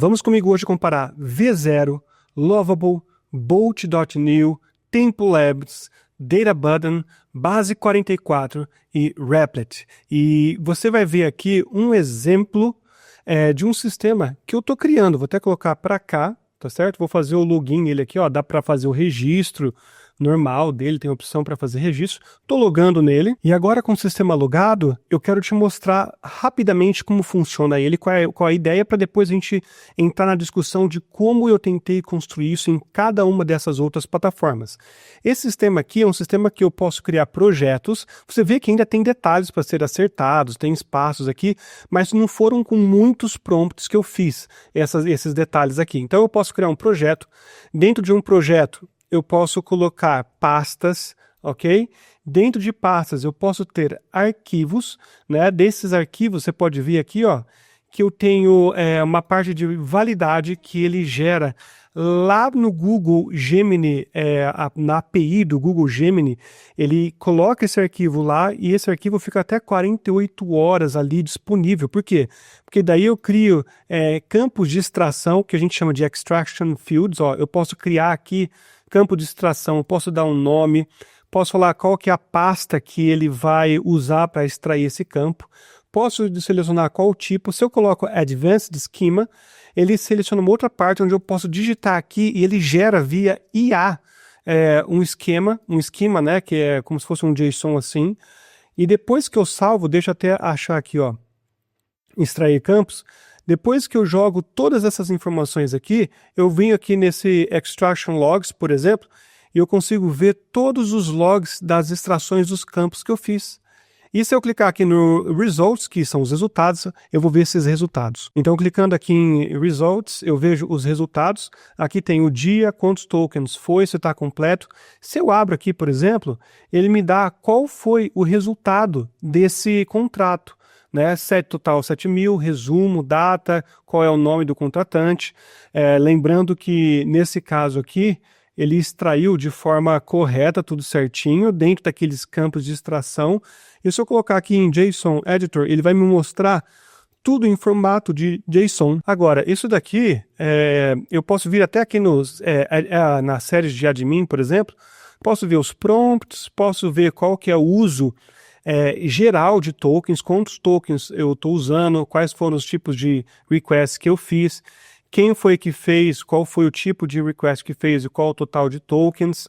Vamos comigo hoje comparar V0, Lovable, Bolt.new, Tempo Labs, DataButton, Base 44 e Replit. E você vai ver aqui um exemplo de um sistema que eu estou criando. Vou até colocar para cá, tá certo? Vou fazer o login nele aqui, ó, dá para fazer o registro normal dele, tem opção para fazer registro. Estou logando nele e agora com o sistema logado, eu quero te mostrar rapidamente como funciona ele, qual a ideia, para depois a gente entrar na discussão de como eu tentei construir isso em cada uma dessas outras plataformas. Esse sistema aqui é um sistema que eu posso criar projetos. Você vê que ainda tem detalhes para ser acertados, tem espaços aqui, mas não foram com muitos prompts que eu fiz esses detalhes aqui. Então eu posso criar um projeto. Dentro de um projeto, eu posso colocar pastas, ok? Dentro de pastas eu posso ter arquivos, né? Desses arquivos você pode ver aqui, ó, que eu tenho uma parte de validade que ele gera lá no Google Gemini, na API do Google Gemini, ele coloca esse arquivo lá e esse arquivo fica até 48 horas ali disponível. Por quê? Porque daí eu crio campos de extração, que a gente chama de extraction fields. Ó, eu posso criar aqui campo de extração, posso dar um nome, posso falar qual que é a pasta que ele vai usar para extrair esse campo, posso selecionar qual tipo. Se eu coloco Advanced Schema, ele seleciona uma outra parte onde eu posso digitar aqui e ele gera via IA um esquema, né, que é como se fosse um JSON assim, e depois que eu salvo, deixa eu até achar aqui, ó, extrair campos. Depois que eu jogo todas essas informações aqui, eu venho aqui nesse Extraction Logs, por exemplo, e eu consigo ver todos os logs das extrações dos campos que eu fiz. E se eu clicar aqui no Results, que são os resultados, eu vou ver esses resultados. Então, clicando aqui em Results, eu vejo os resultados. Aqui tem o dia, quantos tokens foi, se está completo. Se eu abro aqui, por exemplo, ele me dá qual foi o resultado desse contrato. Né, total 7.000, resumo, data, qual é o nome do contratante. Lembrando que nesse caso aqui, ele extraiu de forma correta, tudo certinho, dentro daqueles campos de extração. E se eu colocar aqui em JSON Editor, ele vai me mostrar tudo em formato de JSON. Agora, isso daqui, eu posso vir até aqui nas séries de admin, por exemplo, posso ver os prompts, posso ver qual que é o uso geral de tokens, quantos tokens eu estou usando, quais foram os tipos de requests que eu fiz, quem foi que fez, qual foi o tipo de request que fez e qual o total de tokens.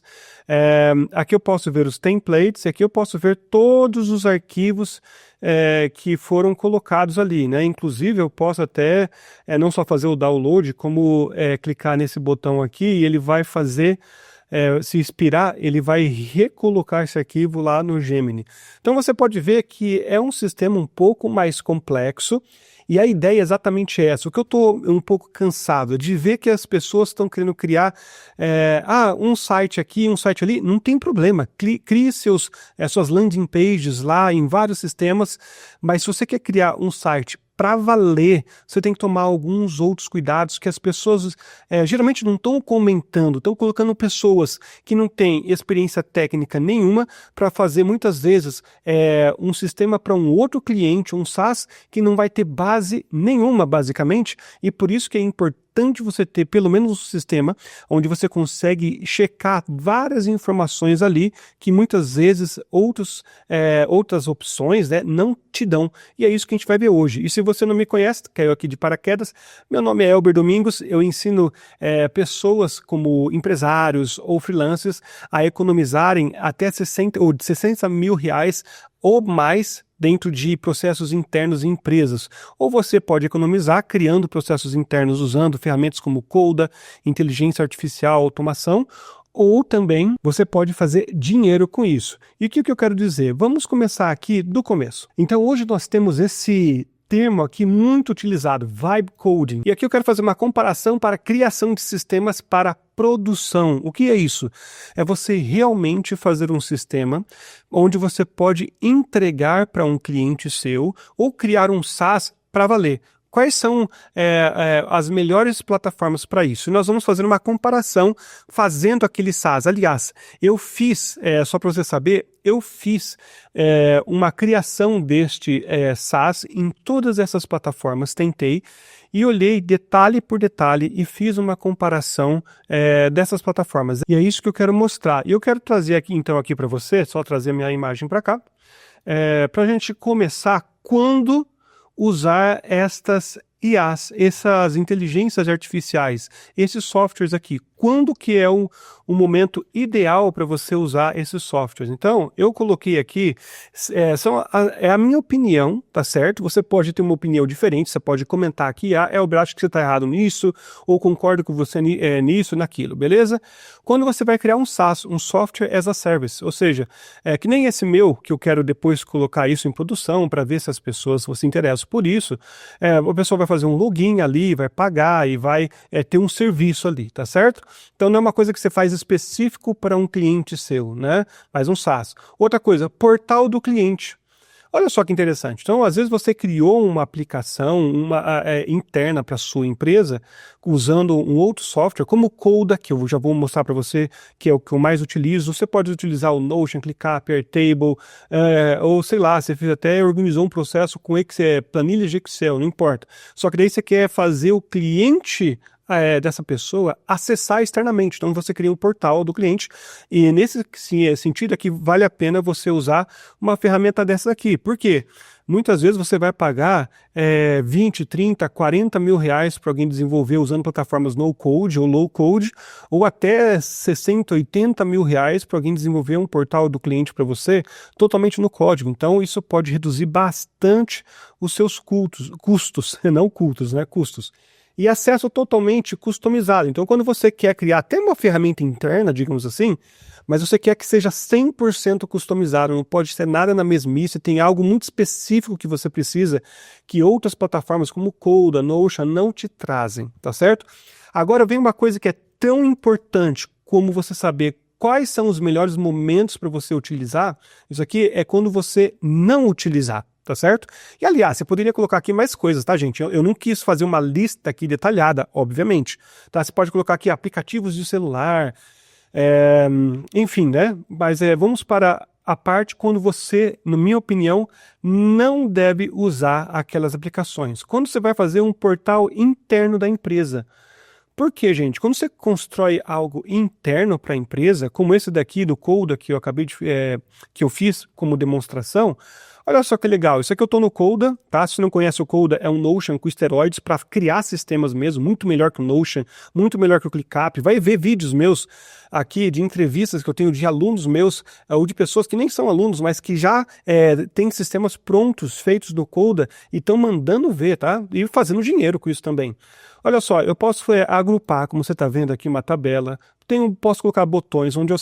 Aqui eu posso ver os templates, aqui eu posso ver todos os arquivos que foram colocados ali, né? Inclusive eu posso até não só fazer o download, como clicar nesse botão aqui e ele vai fazer se expirar, ele vai recolocar esse arquivo lá no Gemini. Então você pode ver que é um sistema um pouco mais complexo e a ideia é exatamente essa. O que eu estou um pouco cansado é de ver que as pessoas estão querendo criar um site aqui, um site ali. Não tem problema, crie suas landing pages lá em vários sistemas, mas se você quer criar um site para valer, você tem que tomar alguns outros cuidados que as pessoas geralmente não estão comentando, estão colocando pessoas que não têm experiência técnica nenhuma para fazer muitas vezes um sistema para um outro cliente, um SaaS, que não vai ter base nenhuma, basicamente, e por isso que é importante você ter pelo menos um sistema onde você consegue checar várias informações ali que muitas vezes outras opções, né, não te dão. E é isso que a gente vai ver hoje. E se você não me conhece, caiu aqui de paraquedas, meu nome é Elber Domingos, eu ensino pessoas como empresários ou freelancers a economizarem até 60 mil reais ou mais dentro de processos internos em empresas. Ou você pode economizar criando processos internos usando ferramentas como Coda, inteligência artificial, automação, ou também você pode fazer dinheiro com isso. E o que eu quero dizer? Vamos começar aqui do começo. Então hoje nós temos esse termo aqui muito utilizado, Vibe Coding. E aqui eu quero fazer uma comparação para a criação de sistemas para produção. O que é isso? É você realmente fazer um sistema onde você pode entregar para um cliente seu ou criar um SaaS para valer. quais são as melhores plataformas para isso. E nós vamos fazer uma comparação fazendo aquele SaaS. Aliás, eu fiz, só para você saber, eu fiz uma criação deste SaaS em todas essas plataformas, tentei, e olhei detalhe por detalhe e fiz uma comparação dessas plataformas. E é isso que eu quero mostrar. E eu quero trazer aqui, então, aqui para você, só trazer a minha imagem para cá, para a gente começar quando usar estas IAs, essas inteligências artificiais, esses softwares aqui. Quando que é o momento ideal para você usar esses softwares? Então, eu coloquei aqui, é a minha opinião, tá certo? Você pode ter uma opinião diferente, você pode comentar aqui, eu acho que você está errado nisso, ou concordo com você nisso, naquilo, beleza? Quando você vai criar um SaaS, um Software as a Service, ou seja, que nem esse meu, que eu quero depois colocar isso em produção para ver se as pessoas se interessam por isso, o pessoal vai fazer um login ali, vai pagar e vai ter um serviço ali, tá certo? Então não é uma coisa que você faz específico para um cliente seu, né? Mas um SaaS. Outra coisa, portal do cliente. Olha só que interessante. Então, às vezes você criou uma aplicação interna para a sua empresa usando um outro software, como o Coda, que eu já vou mostrar para você, que é o que eu mais utilizo. Você pode utilizar o Notion, ClickUp, Airtable, ou sei lá, você até organizou um processo com Excel, planilha de Excel, não importa. Só que daí você quer fazer o cliente dessa pessoa acessar externamente. Então você cria um portal do cliente e nesse sentido aqui vale a pena você usar uma ferramenta dessa aqui. Por quê? Muitas vezes você vai pagar 20, 30, 40 mil reais para alguém desenvolver usando plataformas no code ou low code, ou até 60, 80 mil reais para alguém desenvolver um portal do cliente para você totalmente no código. Então isso pode reduzir bastante os seus custos, não cultos, né? Custos. E acesso totalmente customizado. Então, quando você quer criar até uma ferramenta interna, digamos assim, mas você quer que seja 100% customizado, não pode ser nada na mesmice, tem algo muito específico que você precisa, que outras plataformas como Coda, Notion não te trazem, tá certo? Agora vem uma coisa que é tão importante como você saber quais são os melhores momentos para você utilizar. Isso aqui é quando você não utilizar. Tá certo? E aliás, você poderia colocar aqui mais coisas, tá, gente? Eu não quis fazer uma lista aqui detalhada, obviamente. Tá? Você pode colocar aqui aplicativos de celular, enfim, né? Mas vamos para a parte quando você, na minha opinião, não deve usar aquelas aplicações. Quando você vai fazer um portal interno da empresa. Por quê, gente? Quando você constrói algo interno para a empresa, como esse daqui do Coda que eu acabei que eu fiz como demonstração, olha só que legal, isso aqui eu estou no Coda, tá? Se você não conhece o Coda, é um Notion com esteroides para criar sistemas mesmo, muito melhor que o Notion, muito melhor que o ClickUp. Vai ver vídeos meus aqui de entrevistas que eu tenho de alunos meus, ou de pessoas que nem são alunos, mas que já têm sistemas prontos, feitos no Coda, e estão mandando ver, tá? E fazendo dinheiro com isso também. Olha só, eu posso agrupar, como você está vendo aqui, uma tabela, posso colocar botões onde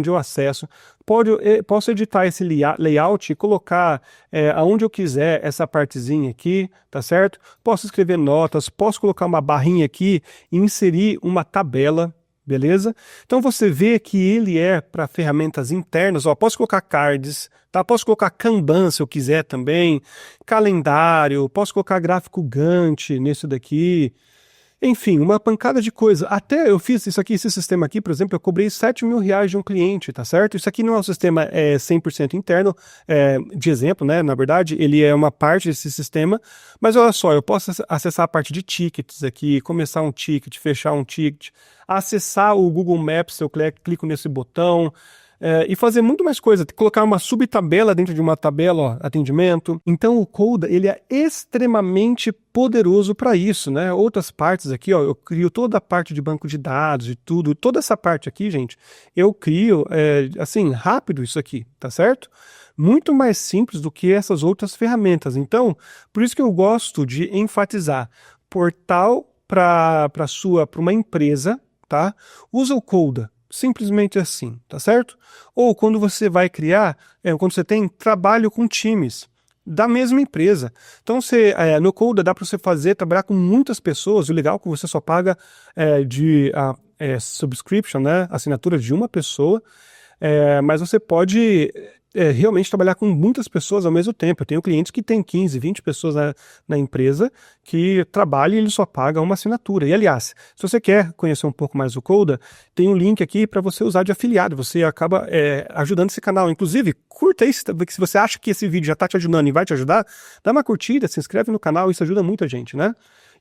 eu acesso, posso editar esse layout e colocar aonde eu quiser essa partezinha aqui, tá certo? Posso escrever notas, posso colocar uma barrinha aqui e inserir uma tabela, beleza? Então você vê que ele é para ferramentas internas, ó, posso colocar cards, tá? Posso colocar Kanban se eu quiser também, calendário, posso colocar gráfico Gantt nesse daqui. Enfim, uma pancada de coisa. Até eu fiz isso aqui, esse sistema aqui, por exemplo, eu cobrei 7 mil reais de um cliente, tá certo? Isso aqui não é um sistema 100% interno, de exemplo, né? Na verdade, ele é uma parte desse sistema, mas olha só, eu posso acessar a parte de tickets aqui, começar um ticket, fechar um ticket, acessar o Google Maps, eu clico nesse botão, e fazer muito mais coisa, colocar uma subtabela dentro de uma tabela, ó, atendimento. Então o Coda, ele é extremamente poderoso para isso, né? Outras partes aqui, ó, eu crio toda a parte de banco de dados e tudo, toda essa parte aqui, gente, eu crio, assim, rápido isso aqui, tá certo? Muito mais simples do que essas outras ferramentas. Então, por isso que eu gosto de enfatizar, portal para uma empresa, tá? Usa o Coda. Simplesmente assim, tá certo? Ou quando você vai criar, quando você tem trabalho com times da mesma empresa. Então, no Coda dá para você trabalhar com muitas pessoas, o legal é que você só paga subscription, né? Assinatura de uma pessoa, mas você pode realmente trabalhar com muitas pessoas ao mesmo tempo. Eu tenho clientes que têm 15, 20 pessoas na empresa que trabalham e ele só paga uma assinatura. E, aliás, se você quer conhecer um pouco mais o Coda, tem um link aqui para você usar de afiliado. Você acaba ajudando esse canal. Inclusive, curta isso, porque se você acha que esse vídeo já está te ajudando e vai te ajudar, dá uma curtida, se inscreve no canal, isso ajuda muita gente, né?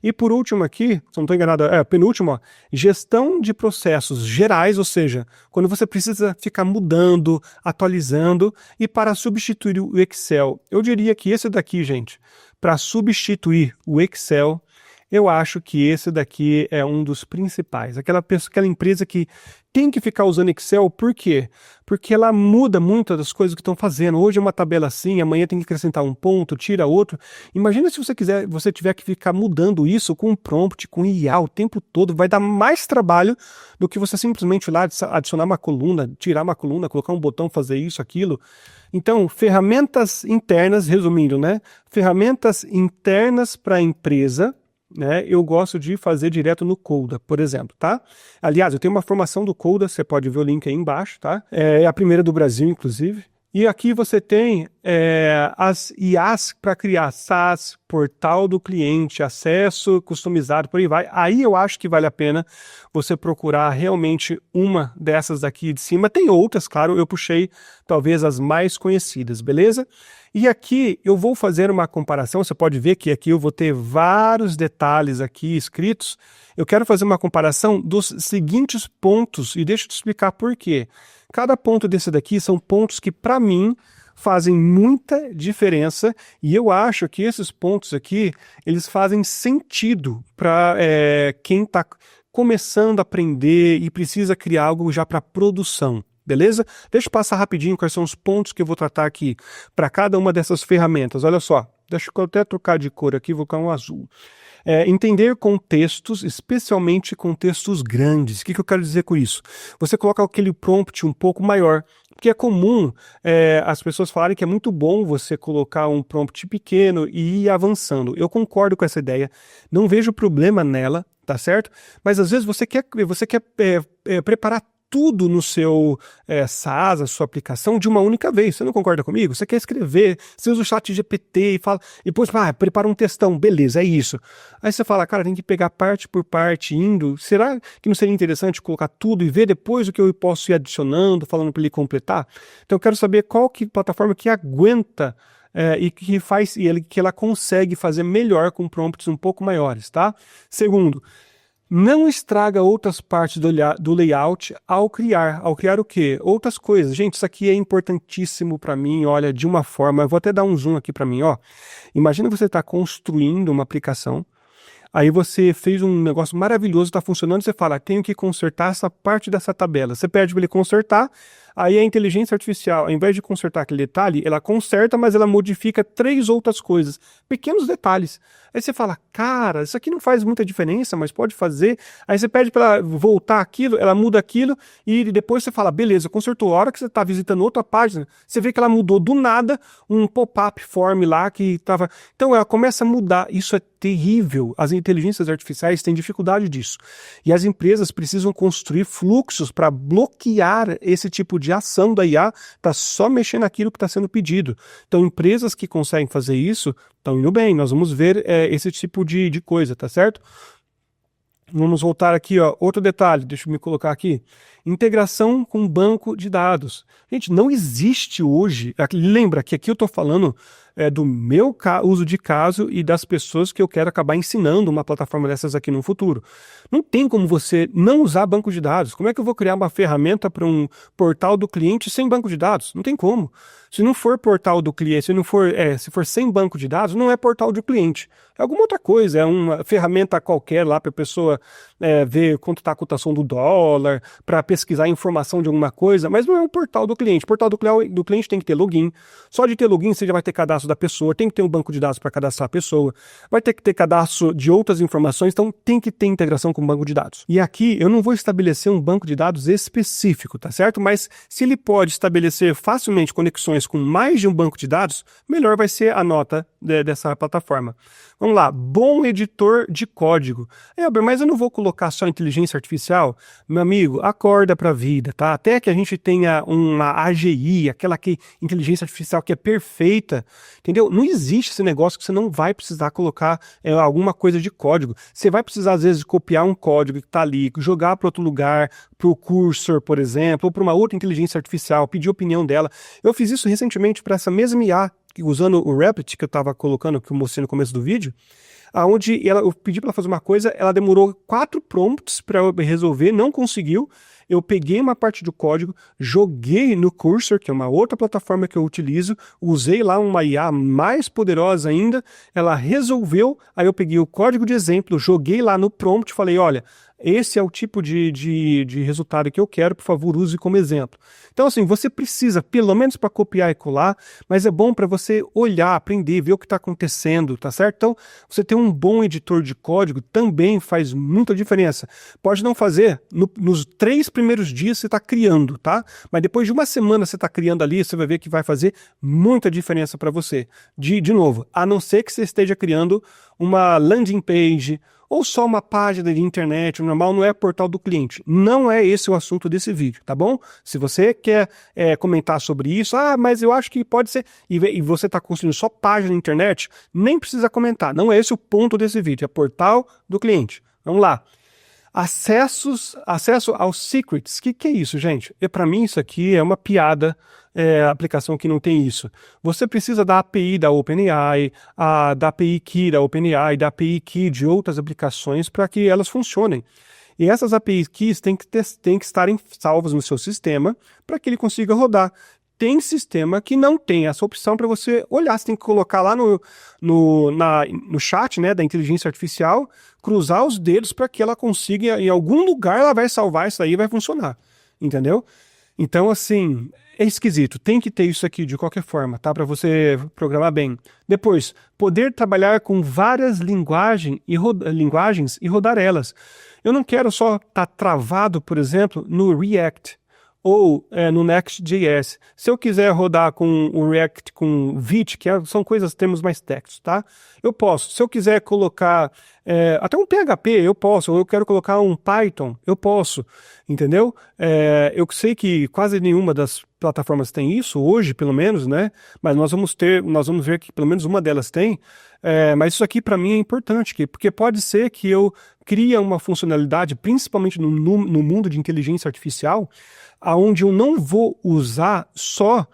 E por último aqui, se não estou enganado, penúltimo, ó, gestão de processos gerais, ou seja, quando você precisa ficar mudando, atualizando, e para substituir o Excel. Eu diria que esse daqui, gente, para substituir o Excel, eu acho que esse daqui é um dos principais. Aquela empresa que tem que ficar usando Excel, por quê? Porque ela muda muito das coisas que estão fazendo. Hoje é uma tabela assim, amanhã tem que acrescentar um ponto, tira outro. Imagina se você tiver que ficar mudando isso com um prompt, com IA o tempo todo. Vai dar mais trabalho do que você simplesmente ir lá adicionar uma coluna, tirar uma coluna, colocar um botão, fazer isso, aquilo. Então, ferramentas internas, resumindo, né? Ferramentas internas para a empresa, né, eu gosto de fazer direto no Coda, por exemplo, tá? Aliás, eu tenho uma formação do Coda, você pode ver o link aí embaixo, tá? É a primeira do Brasil, inclusive. E aqui você tem as IAs para criar SaaS, portal do cliente, acesso customizado, por aí vai. Aí eu acho que vale a pena você procurar realmente uma dessas daqui de cima. Tem outras, claro, eu puxei talvez as mais conhecidas, beleza? E aqui eu vou fazer uma comparação, você pode ver que aqui eu vou ter vários detalhes aqui escritos. Eu quero fazer uma comparação dos seguintes pontos e deixa eu te explicar por quê. Cada ponto desse daqui são pontos que, para mim, fazem muita diferença e eu acho que esses pontos aqui, eles fazem sentido para quem está começando a aprender e precisa criar algo já para produção. Beleza? Deixa eu passar rapidinho quais são os pontos que eu vou tratar aqui para cada uma dessas ferramentas. Olha só, deixa eu até trocar de cor aqui, vou colocar um azul. Entender contextos, especialmente contextos grandes. O que eu quero dizer com isso? Você coloca aquele prompt um pouco maior, porque é comum as pessoas falarem que é muito bom você colocar um prompt pequeno e ir avançando. Eu concordo com essa ideia, não vejo problema nela, tá certo? Mas às vezes você quer preparar tudo no seu SaaS, a sua aplicação, de uma única vez. Você não concorda comigo? Você quer escrever, você usa o chat GPT e fala, e depois prepara um textão, beleza, é isso. Aí você fala, cara, tem que pegar parte por parte, indo. Será que não seria interessante colocar tudo e ver depois o que eu posso ir adicionando, falando para ele completar? Então eu quero saber qual plataforma que aguenta e que ela consegue fazer melhor com prompts um pouco maiores, tá? Segundo, não estraga outras partes do layout ao criar. Ao criar o quê? Outras coisas. Gente, isso aqui é importantíssimo para mim, olha, de uma forma... Eu vou até dar um zoom aqui para mim, ó. Imagina você está construindo uma aplicação, aí você fez um negócio maravilhoso, está funcionando, você fala, tenho que consertar essa parte dessa tabela. Você pede para ele consertar, aí a inteligência artificial, ao invés de consertar aquele detalhe, ela conserta, mas ela modifica 3 outras coisas, pequenos detalhes. Aí você fala, cara, isso aqui não faz muita diferença, mas pode fazer. Aí você pede para ela voltar aquilo, ela muda aquilo, e depois você fala, beleza, consertou. A hora que você está visitando outra página, você vê que ela mudou do nada um pop-up form lá que estava... Então ela começa a mudar, isso é terrível. As inteligências artificiais têm dificuldade disso. E as empresas precisam construir fluxos para bloquear esse tipo de ação da IA, está só mexendo naquilo que está sendo pedido. Então, empresas que conseguem fazer isso estão indo bem. Nós vamos ver esse tipo de coisa, tá certo? Vamos voltar aqui, ó. Outro detalhe, deixa eu me colocar aqui. Integração com banco de dados. Gente, não existe hoje... Lembra que aqui eu estou falando do meu uso de caso e das pessoas que eu quero acabar ensinando uma plataforma dessas aqui no futuro. Não tem como você não usar banco de dados. Como é que eu vou criar uma ferramenta para um portal do cliente sem banco de dados? Não tem como. Se não for portal do cliente, se for sem banco de dados, não é portal do cliente. É alguma outra coisa, é uma ferramenta qualquer lá para a pessoa ver quanto está a cotação do dólar, para pesquisar informação de alguma coisa, mas não é um portal do cliente. O portal do cliente tem que ter login. Só de ter login você já vai ter cadastro da pessoa, tem que ter um banco de dados para cadastrar a pessoa, vai ter que ter cadastro de outras informações, então tem que ter integração com o banco de dados. E aqui eu não vou estabelecer um banco de dados específico, tá certo? Mas se ele pode estabelecer facilmente conexões com mais de um banco de dados, melhor vai ser a nota dessa plataforma. Vamos lá, bom editor de código. Elber, mas eu não vou colocar só inteligência artificial? Meu amigo, acorda para a vida, tá? Até que a gente tenha uma AGI, aquela inteligência artificial que é perfeita, entendeu? Não existe esse negócio que você não vai precisar colocar alguma coisa de código. Você vai precisar, às vezes, copiar um código que está ali, jogar para outro lugar, para o Cursor, por exemplo, ou para uma outra inteligência artificial, pedir a opinião dela. Eu fiz isso recentemente para essa mesma IA, usando o Replit que eu estava colocando, que eu mostrei no começo do vídeo, onde eu pedi para ela fazer uma coisa, ela demorou 4 prompts para eu resolver, não conseguiu. Eu peguei uma parte do código, joguei no Cursor, que é uma outra plataforma que eu utilizo, usei lá uma IA mais poderosa ainda, ela resolveu, aí eu peguei o código de exemplo, joguei lá no prompt e falei, olha, esse é o tipo de resultado que eu quero, por favor, use como exemplo. Então, assim, você precisa, pelo menos para copiar e colar, mas é bom para você olhar, aprender, ver o que está acontecendo, tá certo? Então, você ter um bom editor de código também faz muita diferença. Pode não fazer nos 3 primeiros dias você está criando, tá? Mas depois de uma semana você está criando ali, você vai ver que vai fazer muita diferença para você. De novo, a não ser que você esteja criando uma landing page, ou só uma página de internet, o normal não é portal do cliente. Não é esse o assunto desse vídeo, tá bom? Se você quer comentar sobre isso, mas eu acho que pode ser, e você está construindo só página na internet, nem precisa comentar, não é esse o ponto desse vídeo, é portal do cliente. Vamos lá. Acesso aos secrets. O que é isso, gente? Para mim isso aqui é uma piada, aplicação que não tem isso. Você precisa da API da OpenAI, da API Key da OpenAI, da API Key de outras aplicações para que elas funcionem. E essas API Keys têm que estarem salvas no seu sistema para que ele consiga rodar. Tem sistema que não tem essa opção para você olhar. Você tem que colocar lá no chat, né, da inteligência artificial, cruzar os dedos para que ela consiga, em algum lugar ela vai salvar isso aí e vai funcionar. Entendeu? Então, assim, é esquisito. Tem que ter isso aqui de qualquer forma, tá? Para você programar bem. Depois, poder trabalhar com várias linguagens e rodar elas. Eu não quero só estar travado, por exemplo, no React ou no Next.js. Se eu quiser rodar com o React com Vite, são termos mais técnicos, tá? Eu posso. Se eu quiser colocar até um PHP, eu posso. Ou eu quero colocar um Python, eu posso. Entendeu? Eu sei que quase nenhuma das plataformas tem isso, hoje pelo menos, né? Mas nós vamos ver que pelo menos uma delas tem. Mas isso aqui para mim é importante, porque pode ser que eu crie uma funcionalidade, principalmente no mundo de inteligência artificial, onde eu não vou usar só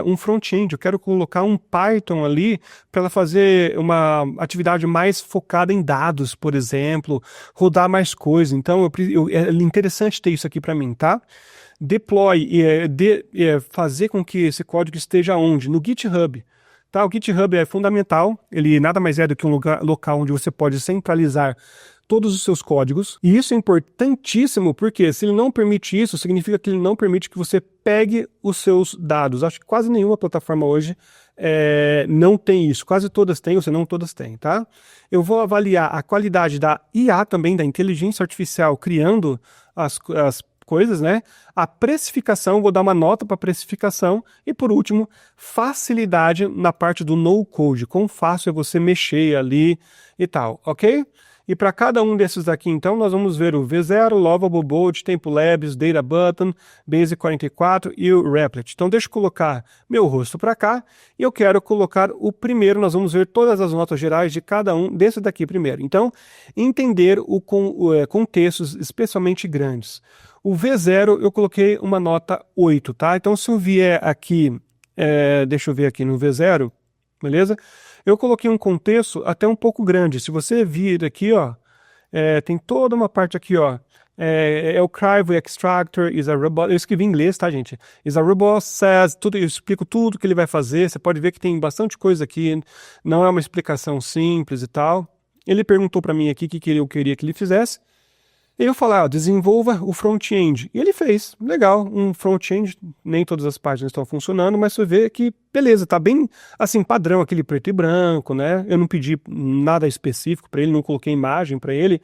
um front-end, eu quero colocar um Python ali para ela fazer uma atividade mais focada em dados, por exemplo, rodar mais coisas. Então é interessante ter isso aqui para mim, tá? Deploy, fazer com que esse código esteja onde? No GitHub. Tá? O GitHub é fundamental, ele nada mais é do que um local onde você pode centralizar todos os seus códigos, e isso é importantíssimo porque se ele não permite isso, significa que ele não permite que você pegue os seus dados. Acho que quase nenhuma plataforma hoje não tem isso, quase todas têm, ou se não todas têm, tá? Eu vou avaliar a qualidade da IA também, da inteligência artificial, criando as coisas, né? A precificação, vou dar uma nota para precificação, e por último, facilidade na parte do no-code, quão fácil é você mexer ali e tal, ok? E para cada um desses aqui, então, nós vamos ver o V0, Lovable, Bolt, TempoLabs, DataButton, Basic44 e o Replit. Então, deixa eu colocar meu rosto para cá e eu quero colocar o primeiro. Nós vamos ver todas as notas gerais de cada um desse daqui primeiro. Então, entender contextos especialmente grandes. O V0 eu coloquei uma nota 8, tá? Então, se eu vier aqui, deixa eu ver aqui no V0, beleza? Eu coloquei um contexto até um pouco grande. Se você vir aqui, ó, tem toda uma parte aqui, ó. O Crivo Extractor is a robot. Eu escrevi em inglês, tá, gente? Is a robot says tudo. Eu explico tudo que ele vai fazer. Você pode ver que tem bastante coisa aqui. Não é uma explicação simples e tal. Ele perguntou para mim aqui o que eu queria que ele fizesse. E eu falei, ó, desenvolva o front-end. E ele fez, legal, um front-end, nem todas as páginas estão funcionando, mas você vê que, beleza, tá bem, assim, padrão, aquele preto e branco, né? Eu não pedi nada específico para ele, não coloquei imagem para ele.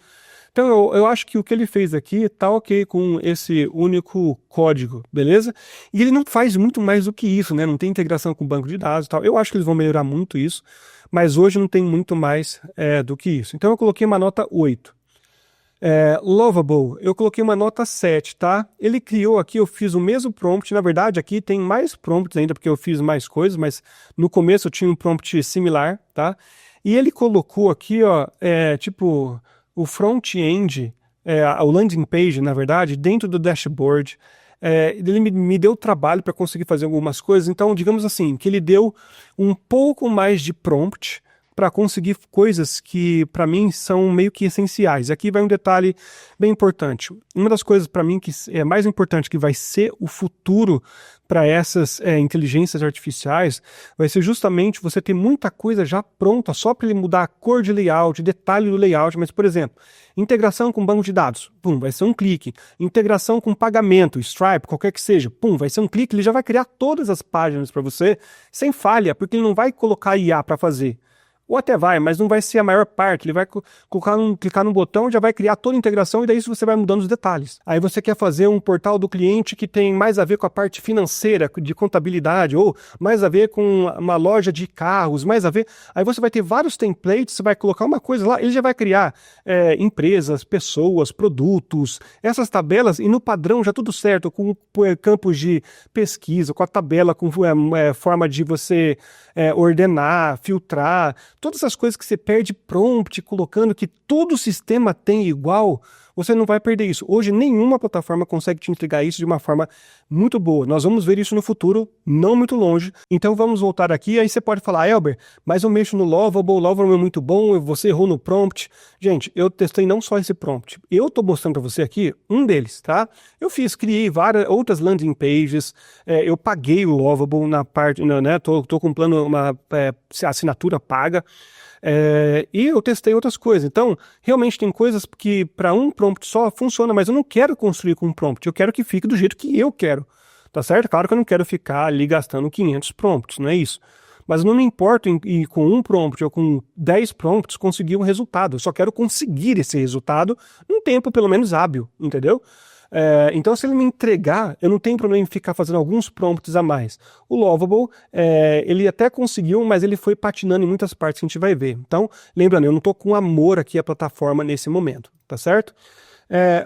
Então, eu acho que o que ele fez aqui tá ok com esse único código, beleza? E ele não faz muito mais do que isso, né? Não tem integração com o banco de dados e tal. Eu acho que eles vão melhorar muito isso, mas hoje não tem muito mais do que isso. Então, eu coloquei uma nota 8. Lovable, eu coloquei uma nota 7, tá? Ele criou aqui, eu fiz o mesmo prompt, na verdade aqui tem mais prompts ainda, porque eu fiz mais coisas, mas no começo eu tinha um prompt similar, tá? E ele colocou aqui, ó, tipo, o front-end, o landing page, na verdade, dentro do dashboard. Ele me deu trabalho para conseguir fazer algumas coisas, então digamos assim, que ele deu um pouco mais de prompt, para conseguir coisas que para mim são meio que essenciais. Aqui vai um detalhe bem importante. Uma das coisas para mim que é mais importante, que vai ser o futuro para essas inteligências artificiais, vai ser justamente você ter muita coisa já pronta, só para ele mudar a cor de layout, detalhe do layout, mas por exemplo, integração com banco de dados, pum, vai ser um clique. Integração com pagamento, Stripe, qualquer que seja, pum, vai ser um clique, ele já vai criar todas as páginas para você, sem falha, porque ele não vai colocar IA para fazer. Ou até vai, mas não vai ser a maior parte. Ele vai clicar no botão, já vai criar toda a integração e daí você vai mudando os detalhes. Aí você quer fazer um portal do cliente que tem mais a ver com a parte financeira, de contabilidade, ou mais a ver com uma loja de carros, mais a ver... Aí você vai ter vários templates, você vai colocar uma coisa lá, ele já vai criar empresas, pessoas, produtos, essas tabelas, e no padrão já tudo certo, com campos de pesquisa, com a tabela, com forma de você ordenar, filtrar... Todas as coisas que você perde prompt, colocando que todo o sistema tem igual, você não vai perder isso. Hoje nenhuma plataforma consegue te entregar isso de uma forma muito boa. Nós vamos ver isso no futuro, não muito longe. Então vamos voltar aqui, aí você pode falar, Elber, mas eu mexo no Lovable é muito bom, você errou no prompt. Gente, eu testei não só esse prompt, eu tô mostrando para você aqui um deles, tá? Eu criei várias outras landing pages, eu paguei o Lovable na parte, né? Tô com um plano, uma assinatura paga. E eu testei outras coisas. Então, realmente tem coisas que para um prompt só funciona, mas eu não quero construir com um prompt, eu quero que fique do jeito que eu quero, tá certo? Claro que eu não quero ficar ali gastando 500 prompts, não é isso. Mas eu não me importo em ir com um prompt ou com 10 prompts conseguir um resultado, eu só quero conseguir esse resultado num tempo pelo menos hábil, entendeu? Então, se ele me entregar, eu não tenho problema em ficar fazendo alguns prompts a mais. O Lovable, ele até conseguiu, mas ele foi patinando em muitas partes que a gente vai ver. Então, lembrando, eu não estou com amor aqui à plataforma nesse momento, tá certo?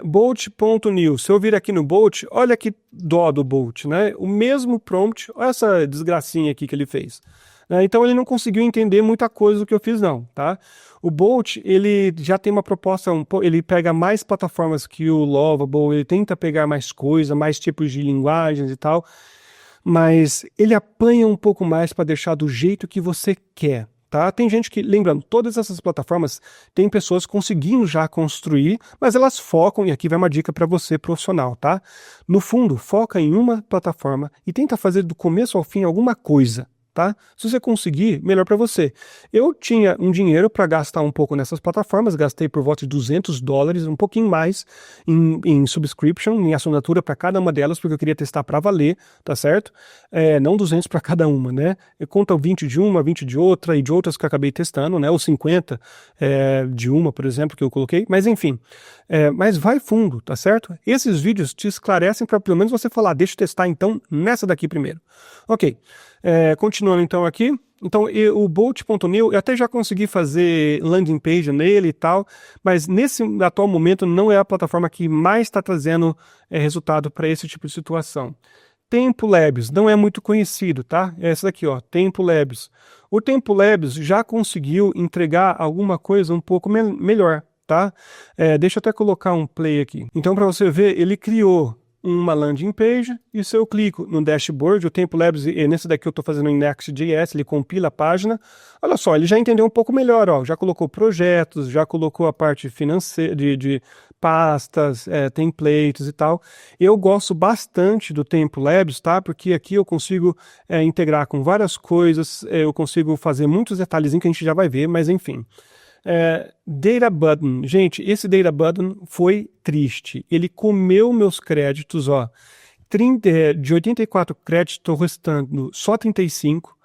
Bolt.new, se eu vir aqui no Bolt, olha que dó do Bolt, né? O mesmo prompt, olha essa desgracinha aqui que ele fez. Então ele não conseguiu entender muita coisa do que eu fiz não, tá? O Bolt, ele já tem uma proposta, ele pega mais plataformas que o Lovable, ele tenta pegar mais coisa, mais tipos de linguagens e tal, mas ele apanha um pouco mais para deixar do jeito que você quer. Tá? Tem gente que, lembrando, todas essas plataformas tem pessoas conseguindo já construir, mas elas focam, e aqui vai uma dica para você profissional, tá? No fundo, foca em uma plataforma e tenta fazer do começo ao fim alguma coisa. Tá? Se você conseguir, melhor para você. Eu tinha um dinheiro para gastar um pouco nessas plataformas, gastei por volta de $200, um pouquinho mais em subscription, em assinatura para cada uma delas, porque eu queria testar para valer, tá certo? Não 200 para cada uma, né? Eu conto 20 de uma, 20 de outra e de outras que eu acabei testando, né? Ou 50 de uma, por exemplo, que eu coloquei, mas enfim. Mas vai fundo, tá certo? Esses vídeos te esclarecem para pelo menos você falar, deixa eu testar então nessa daqui primeiro. Ok. Continuando então aqui, então o Bolt.new eu até já consegui fazer landing page nele e tal, mas nesse atual momento não é a plataforma que mais está trazendo resultado para esse tipo de situação. Tempo Labs não é muito conhecido, tá? É essa daqui, ó, Tempo Labs. O Tempo Labs já conseguiu entregar alguma coisa um pouco melhor, tá? Deixa eu até colocar um play aqui. Então para você ver, ele criou uma landing page, e se eu clico no dashboard, o Tempo Labs, nesse daqui eu estou fazendo em Next.js, ele compila a página, olha só, ele já entendeu um pouco melhor, ó, já colocou projetos, já colocou a parte financeira, de pastas, templates e tal. Eu gosto bastante do Tempo Labs, tá? Porque aqui eu consigo integrar com várias coisas, eu consigo fazer muitos detalhezinhos que a gente já vai ver, mas enfim. Data Button. Gente, esse Data Button foi triste. Ele comeu meus créditos, ó. De 84 créditos, estou restando só 35.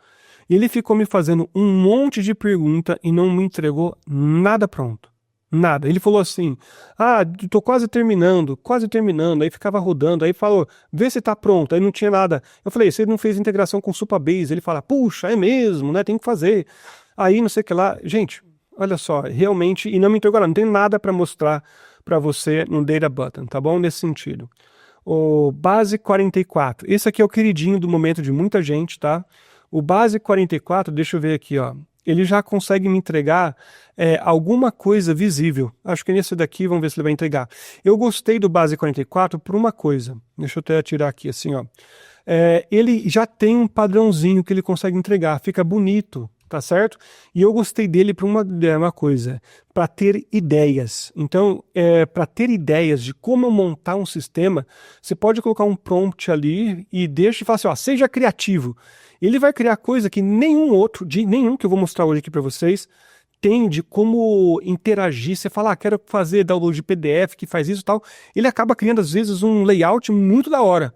E ele ficou me fazendo um monte de pergunta e não me entregou nada pronto. Nada. Ele falou assim, tô quase terminando. Aí ficava rodando, aí falou, vê se tá pronto. Aí não tinha nada. Eu falei, você não fez integração com o Supabase? Ele fala, puxa, é mesmo, né? Tem que fazer. Aí não sei o que lá. Gente, olha só, realmente, e não me entregou nada. Não tem nada para mostrar para você no Data Button, tá bom? Nesse sentido. O Base 44. Esse aqui é o queridinho do momento de muita gente, tá? O Base 44, deixa eu ver aqui, ó. Ele já consegue me entregar alguma coisa visível. Acho que nesse daqui, vamos ver se ele vai entregar. Eu gostei do Base 44 por uma coisa. Deixa eu até tirar aqui assim, ó. Ele já tem um padrãozinho que ele consegue entregar. Fica bonito, tá certo? E eu gostei dele por uma coisa. Para ter ideias. Então, para ter ideias de como montar um sistema, você pode colocar um prompt ali e deixa e falar assim, ó, seja criativo. Ele vai criar coisa que nenhum que eu vou mostrar hoje aqui para vocês, tem de como interagir. Você fala, quero fazer download de PDF, que faz isso e tal. Ele acaba criando, às vezes, um layout muito da hora.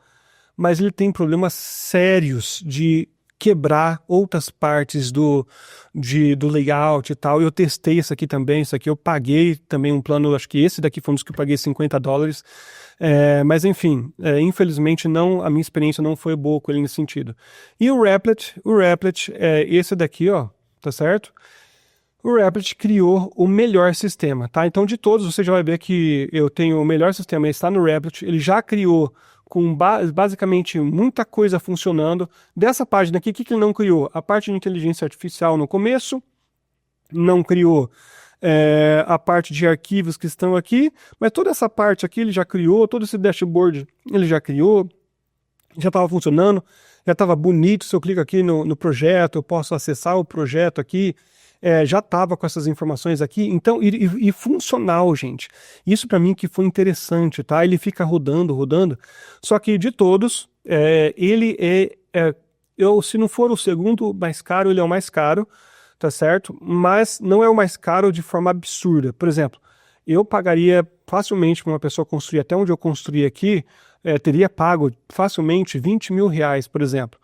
Mas ele tem problemas sérios de quebrar outras partes do layout e tal. Eu testei isso aqui também. Isso aqui eu paguei também um plano, acho que esse daqui foi um dos que eu paguei $50. Mas enfim, infelizmente a minha experiência não foi boa com ele nesse sentido. E o Replit esse daqui, ó, tá certo? O Replit criou o melhor sistema, tá? Então de todos, você já vai ver que eu tenho o melhor sistema, ele está no Replit, ele já criou com basicamente muita coisa funcionando. Dessa página aqui, o que ele não criou? A parte de inteligência artificial no começo, não criou a parte de arquivos que estão aqui, mas toda essa parte aqui ele já criou, todo esse dashboard ele já criou, já estava funcionando, já estava bonito. Se eu clico aqui no projeto, eu posso acessar o projeto aqui, já estava com essas informações aqui, então, e funcional, gente. Isso para mim que foi interessante, tá? Ele fica rodando, só que de todos, ele se não for o segundo mais caro, ele é o mais caro, tá certo? Mas não é o mais caro de forma absurda. Por exemplo, eu pagaria facilmente para uma pessoa construir até onde eu construí aqui, teria pago facilmente R$20 mil, por exemplo.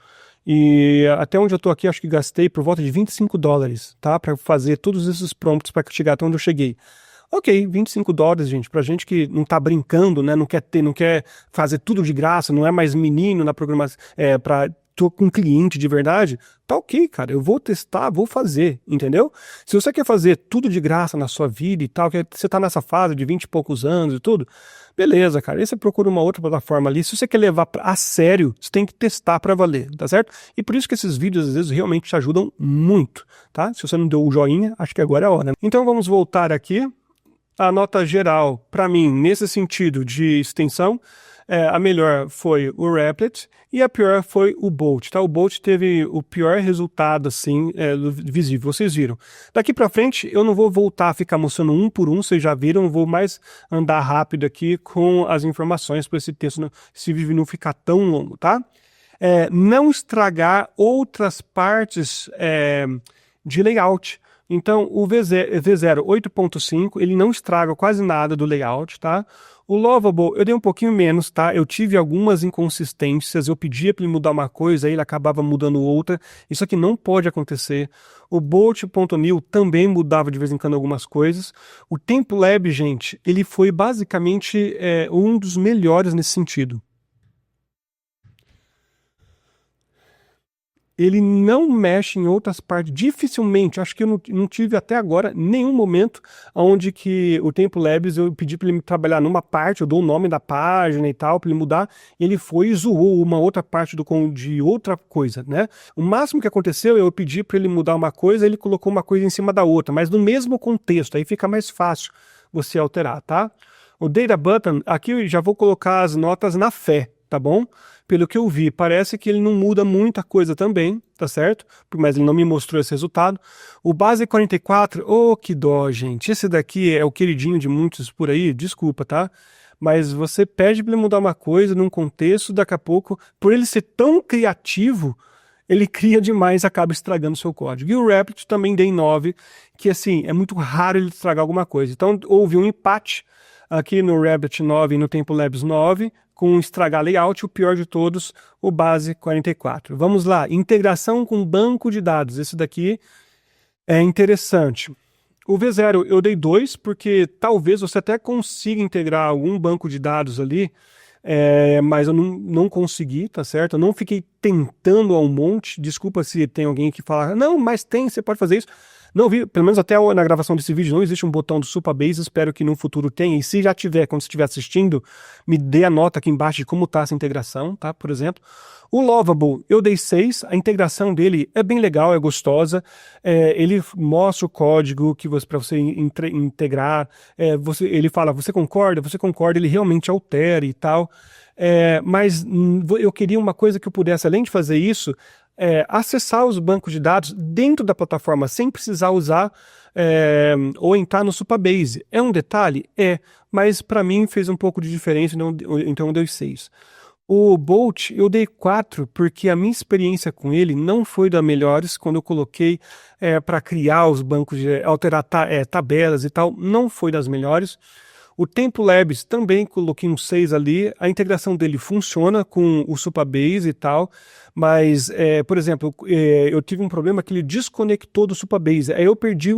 E até onde eu tô aqui, acho que gastei por volta de $25, tá? Para fazer todos esses prompts para chegar até onde eu cheguei. Ok, $25, gente, pra gente que não tá brincando, né? Não quer fazer tudo de graça, não é mais menino na programação, tô com um cliente de verdade, tá ok, cara, eu vou testar, vou fazer, entendeu? Se você quer fazer tudo de graça na sua vida e tal, que você tá nessa fase de 20 e poucos anos e tudo, beleza, cara, aí você procura uma outra plataforma ali. Se você quer levar a sério, você tem que testar pra valer, tá certo? E por isso que esses vídeos, às vezes, realmente te ajudam muito, tá? Se você não deu o joinha, acho que agora é a hora. Então vamos voltar aqui. A nota geral, pra mim, nesse sentido de extensão, a melhor foi o Replit e a pior foi o Bolt, tá? O Bolt teve o pior resultado, assim, visível, vocês viram. Daqui pra frente, eu não vou voltar a ficar mostrando um por um, vocês já viram, não vou mais andar rápido aqui com as informações para esse texto, esse vídeo não ficar tão longo, tá? Não estragar outras partes de layout. Então, o V0 8.5, ele não estraga quase nada do layout, tá? O Lovable, eu dei um pouquinho menos, tá? Eu tive algumas inconsistências, eu pedia para ele mudar uma coisa, aí ele acabava mudando outra. Isso aqui não pode acontecer. O Bolt.new também mudava de vez em quando algumas coisas. O Templab, gente, ele foi basicamente um dos melhores nesse sentido. Ele não mexe em outras partes, dificilmente, acho que eu não tive até agora nenhum momento onde que o Templabs eu pedi para ele trabalhar numa parte, eu dou o nome da página e tal, para ele mudar, e ele foi e zoou uma outra parte de outra coisa, né? O máximo que aconteceu, eu pedi para ele mudar uma coisa, ele colocou uma coisa em cima da outra, mas no mesmo contexto, aí fica mais fácil você alterar, tá? O Data Button, aqui eu já vou colocar as notas na fé, tá bom? Pelo que eu vi, parece que ele não muda muita coisa também, tá certo? Mas ele não me mostrou esse resultado. O Base 44, que dó, gente. Esse daqui é o queridinho de muitos por aí, desculpa, tá? Mas você pede para ele mudar uma coisa num contexto, daqui a pouco, por ele ser tão criativo, ele cria demais e acaba estragando o seu código. E o Replit também dei 9, que assim, é muito raro ele estragar alguma coisa. Então houve um empate aqui no Replit 9 e no Templabs 9, com estragar layout, o pior de todos, o Base 44. Vamos lá, integração com banco de dados. Esse daqui é interessante. O V0 eu dei 2, porque talvez você até consiga integrar algum banco de dados ali, mas eu não consegui, tá certo? Eu não fiquei tentando ao monte. Desculpa se tem alguém que fala, não, mas tem, você pode fazer isso. Não vi, pelo menos até na gravação desse vídeo, não existe um botão do Supabase, espero que no futuro tenha. E se já tiver, quando você estiver assistindo, me dê a nota aqui embaixo de como está essa integração, tá? Por exemplo. O Lovable, eu dei 6, a integração dele é bem legal, é gostosa, ele mostra o código que para você integrar, ele fala, você concorda, ele realmente altera e tal, mas eu queria uma coisa que eu pudesse, além de fazer isso, acessar os bancos de dados dentro da plataforma, sem precisar usar ou entrar no Supabase. É um detalhe? Mas para mim fez um pouco de diferença, então eu dei 6. O Bolt eu dei 4 porque a minha experiência com ele não foi das melhores quando eu coloquei para criar os bancos, alterar tabelas e tal, não foi das melhores. O Templabs também coloquei um 6 ali, a integração dele funciona com o Supabase e tal, mas, por exemplo, eu tive um problema que ele desconectou do Supabase, aí eu perdi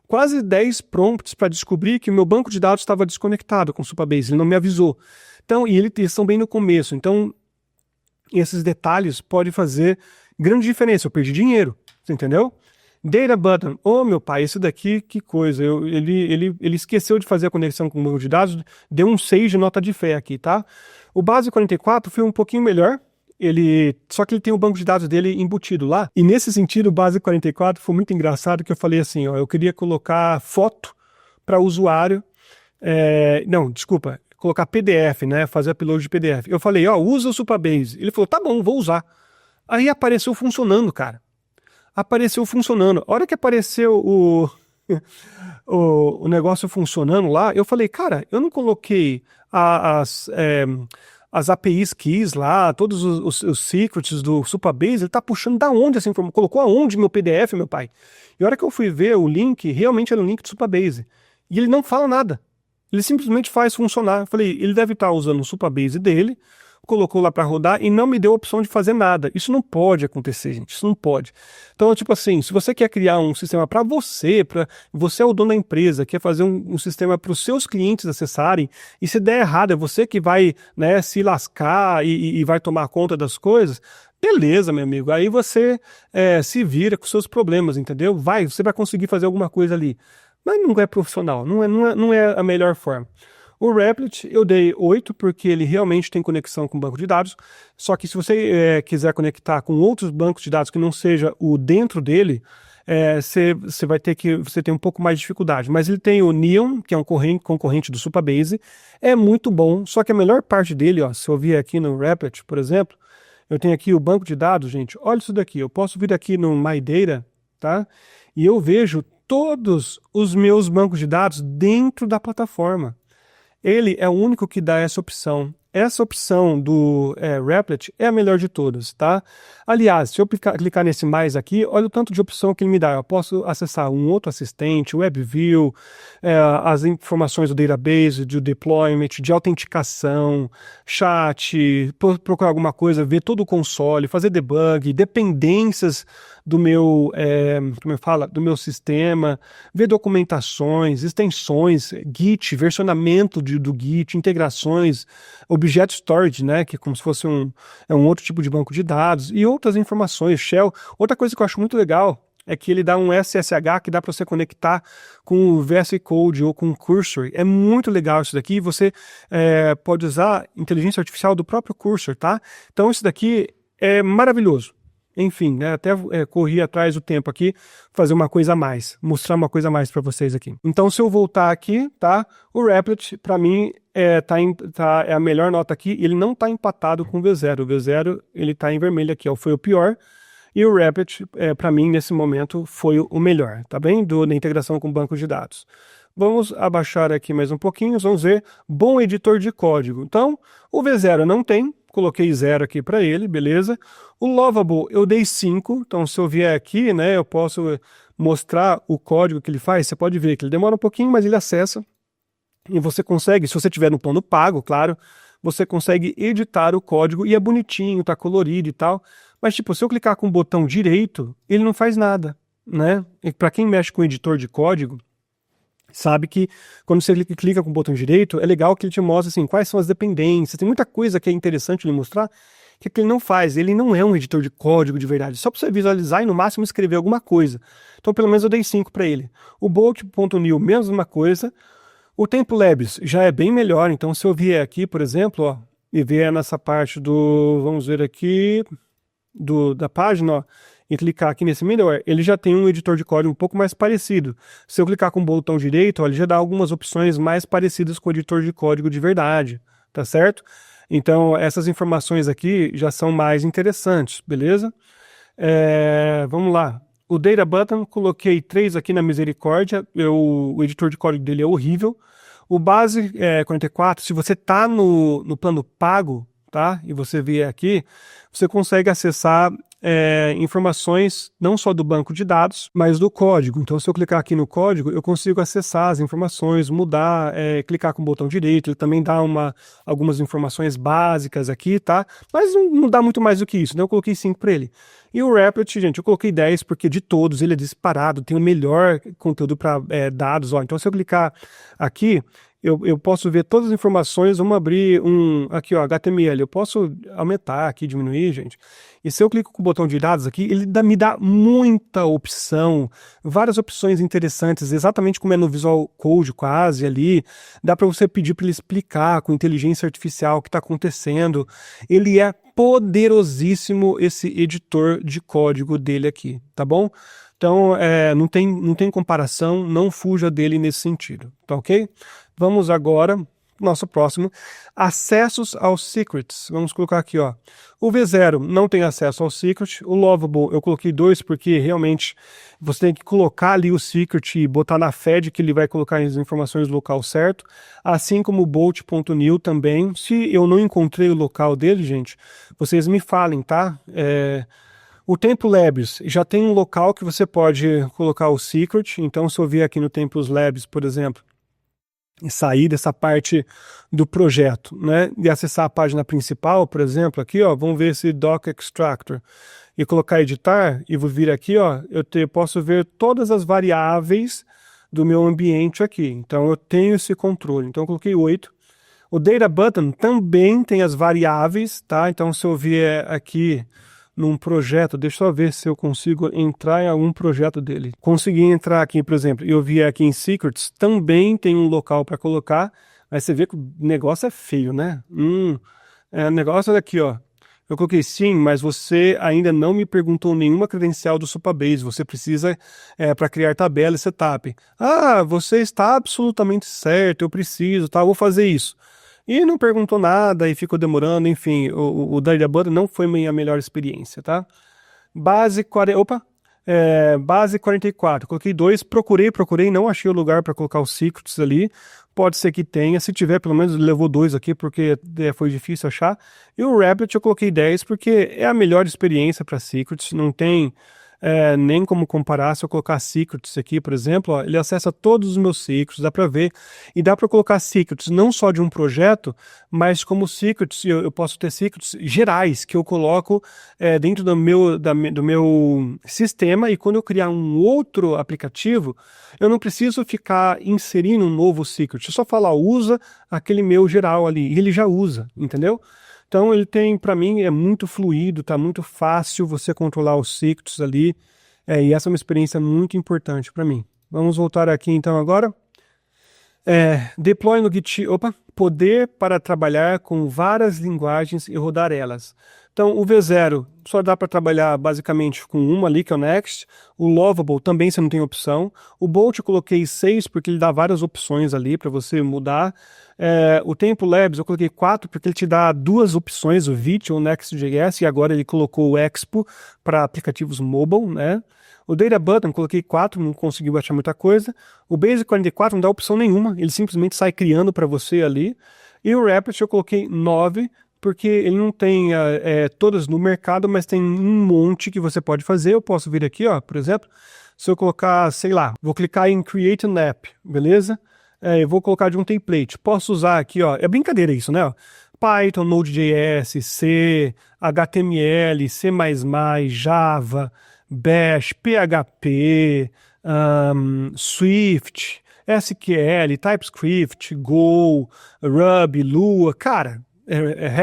quase 10 prompts para descobrir que o meu banco de dados estava desconectado com o Supabase, ele não me avisou. Então, e eles estão bem no começo, então esses detalhes podem fazer grande diferença, eu perdi dinheiro, você entendeu? Data Button, meu pai, esse daqui, que coisa, ele esqueceu de fazer a conexão com o banco de dados, deu um 6 de nota de fé aqui, tá? O Base 44 foi um pouquinho melhor, só que ele tem o banco de dados dele embutido lá, e nesse sentido o Base 44 foi muito engraçado, que eu falei assim, eu queria colocar foto para usuário, colocar PDF, né, fazer upload de PDF. Eu falei, usa o Supabase. Ele falou, tá bom, vou usar. Aí apareceu funcionando, cara. Apareceu funcionando. A hora que apareceu o negócio funcionando lá, eu falei, cara, eu não coloquei as APIs keys lá, todos os secrets do Supabase, ele tá puxando da onde essa informação? Colocou aonde meu PDF, meu pai? E a hora que eu fui ver o link, realmente era um link do Supabase. E ele não fala nada. Ele simplesmente faz funcionar. Eu falei, ele deve estar usando o Supabase dele, colocou lá para rodar e não me deu a opção de fazer nada. Isso não pode acontecer, gente. Isso não pode. Então, tipo assim, se você quer criar um sistema para você é o dono da empresa, quer fazer um sistema para os seus clientes acessarem, e se der errado, é você que vai, né, se lascar e vai tomar conta das coisas, beleza, meu amigo. Aí você se vira com seus problemas, entendeu? Você vai conseguir fazer alguma coisa ali. Mas não é profissional, não é a melhor forma. O Replit eu dei 8 porque ele realmente tem conexão com o banco de dados, só que se você quiser conectar com outros bancos de dados que não seja o dentro dele, você tem um pouco mais de dificuldade. Mas ele tem o Neon, que é um concorrente do Supabase, é muito bom, só que a melhor parte dele, se eu vier aqui no Replit, por exemplo, eu tenho aqui o banco de dados, gente, olha isso daqui, eu posso vir aqui no My Data, tá? E eu vejo todos os meus bancos de dados dentro da plataforma. Ele é o único que dá essa opção. Essa opção do Replit é a melhor de todas, tá? Aliás, se eu clicar nesse mais aqui, olha o tanto de opção que ele me dá. Eu posso acessar um outro assistente, WebView, as informações do database, do deployment, de autenticação, chat, procurar alguma coisa, ver todo o console, fazer debug, dependências do meu, do meu sistema, ver documentações, extensões, Git, versionamento do Git, integrações, Object Storage, né, que é como se fosse um outro tipo de banco de dados, e outras informações, Shell. Outra coisa que eu acho muito legal é que ele dá um SSH que dá para você conectar com o VS Code ou com o Cursor. É muito legal isso daqui, você pode usar inteligência artificial do próprio Cursor, tá? Então isso daqui é maravilhoso. Enfim, né, até corri atrás do tempo aqui, fazer uma coisa a mais, mostrar uma coisa a mais para vocês aqui. Então, se eu voltar aqui, tá? O Replit, para mim, é a melhor nota aqui, ele não está empatado com o V0. O V0, ele está em vermelho aqui, foi o pior, e o Replit, para mim, nesse momento, foi o melhor, tá bem? Da integração com o banco de dados. Vamos abaixar aqui mais um pouquinho, vamos ver, bom editor de código. Então, o V0 não tem coloquei 0 aqui para ele, beleza? O Lovable eu dei 5, então se eu vier aqui, né, eu posso mostrar o código que ele faz. Você pode ver que ele demora um pouquinho, mas ele acessa. E você consegue, se você tiver no plano pago, claro, você consegue editar o código e é bonitinho, tá colorido e tal. Mas tipo, se eu clicar com o botão direito, ele não faz nada, né? E para quem mexe com editor de código, sabe que quando você clica com o botão direito, é legal que ele te mostra assim, quais são as dependências. Tem muita coisa que é interessante ele mostrar que ele não faz. Ele não é um editor de código de verdade, só para você visualizar e no máximo escrever alguma coisa. Então pelo menos eu dei 5 para ele. O Bolt.new, mesma coisa. O TempoLabs já é bem melhor, então se eu vier aqui, por exemplo, ó, e vier nessa parte do, vamos ver aqui, da página, ó, e clicar aqui nesse middleware, ele já tem um editor de código um pouco mais parecido. Se eu clicar com o botão direito, ó, ele já dá algumas opções mais parecidas com o editor de código de verdade, tá certo? Então essas informações aqui já são mais interessantes, beleza? Vamos lá. O Data Button, coloquei 3 aqui na misericórdia, o editor de código dele é horrível. O Base 44, se você está no plano pago, tá? E você vier aqui, você consegue acessar informações não só do banco de dados, mas do código. Então, se eu clicar aqui no código, eu consigo acessar as informações, mudar, clicar com o botão direito. Ele também dá algumas informações básicas aqui, tá? Mas não dá muito mais do que isso, né? Eu coloquei 5 para ele. E o Replit, gente, eu coloquei 10 porque de todos ele é disparado, tem o melhor conteúdo para dados. Ó. Então, se eu clicar aqui, eu posso ver todas as informações. Vamos abrir aqui, ó, HTML. Eu posso aumentar aqui, diminuir, gente. E se eu clico com o botão de dados aqui, ele me dá muita opção, várias opções interessantes, exatamente como é no Visual Code quase ali. Dá para você pedir para ele explicar com inteligência artificial o que está acontecendo. Ele é poderosíssimo, esse editor de código dele aqui, tá bom? Então, não tem comparação, não fuja dele nesse sentido, tá ok? Vamos agora, nosso próximo, acessos aos secrets. Vamos colocar aqui, ó. O V0 não tem acesso ao secret, o Lovable eu coloquei 2 porque realmente você tem que colocar ali o secret e botar na fed que ele vai colocar as informações do local certo, assim como o Bolt.new também. Se eu não encontrei o local dele, gente, vocês me falem, tá? O TempoLabs já tem um local que você pode colocar o secret, então se eu vier aqui no TempoLabs, por exemplo, e sair dessa parte do projeto, né, e acessar a página principal, por exemplo, aqui, ó, vamos ver esse Doc Extractor, e colocar editar, e vou vir aqui, ó, eu posso ver todas as variáveis do meu ambiente aqui, então eu tenho esse controle, então eu coloquei 8. O Data Button também tem as variáveis, tá, então se eu vier aqui num projeto, deixa eu ver se eu consigo entrar em algum projeto dele. Consegui entrar aqui, por exemplo, e eu vier aqui em Secrets, também tem um local para colocar, mas você vê que o negócio é feio, né? O negócio é daqui, ó. Eu coloquei sim, mas você ainda não me perguntou nenhuma credencial do Supabase, você precisa para criar tabela e setup. Ah, você está absolutamente certo, eu preciso, tá? Eu vou fazer isso. E não perguntou nada e ficou demorando, enfim, o Data Button não foi a melhor experiência, tá? Base 44, coloquei 2, procurei, não achei o lugar para colocar os secrets ali, pode ser que tenha, se tiver pelo menos levou 2 aqui porque foi difícil achar. E o Replit eu coloquei 10 porque é a melhor experiência para secrets, não tem nem como comparar. Se eu colocar secrets aqui, por exemplo, ó, ele acessa todos os meus secrets, dá para ver, e dá para colocar secrets não só de um projeto, mas como secrets, eu posso ter secrets gerais que eu coloco dentro do meu sistema, e quando eu criar um outro aplicativo, eu não preciso ficar inserindo um novo secret, eu só falar, usa aquele meu geral ali, e ele já usa, entendeu? Então ele tem, para mim, é muito fluido, tá muito fácil você controlar os secrets ali, e essa é uma experiência muito importante para mim. Vamos voltar aqui então agora. Deploy no Git, poder para trabalhar com várias linguagens e rodar elas. Então o V0 só dá para trabalhar basicamente com uma ali, que é o Next. O Lovable também você não tem opção. O Bolt eu coloquei 6 porque ele dá várias opções ali para você mudar. O TempoLabs eu coloquei 4 porque ele te dá 2 opções, o Vite ou o Next.js, e agora ele colocou o Expo para aplicativos mobile, né? O Data Button coloquei 4, não conseguiu achar muita coisa. O Base 44 não dá opção nenhuma, ele simplesmente sai criando para você ali. E o Replit eu coloquei 9, porque ele não tem todas no mercado, mas tem um monte que você pode fazer. Eu posso vir aqui, ó, por exemplo, se eu colocar, sei lá, vou clicar em Create an App, beleza? Eu vou colocar de um template. Posso usar aqui, ó, é brincadeira isso, né? Ó, Python, Node.js, C, HTML, C++, Java, Bash, PHP, Swift, SQL, TypeScript, Go, Ruby, Lua, cara,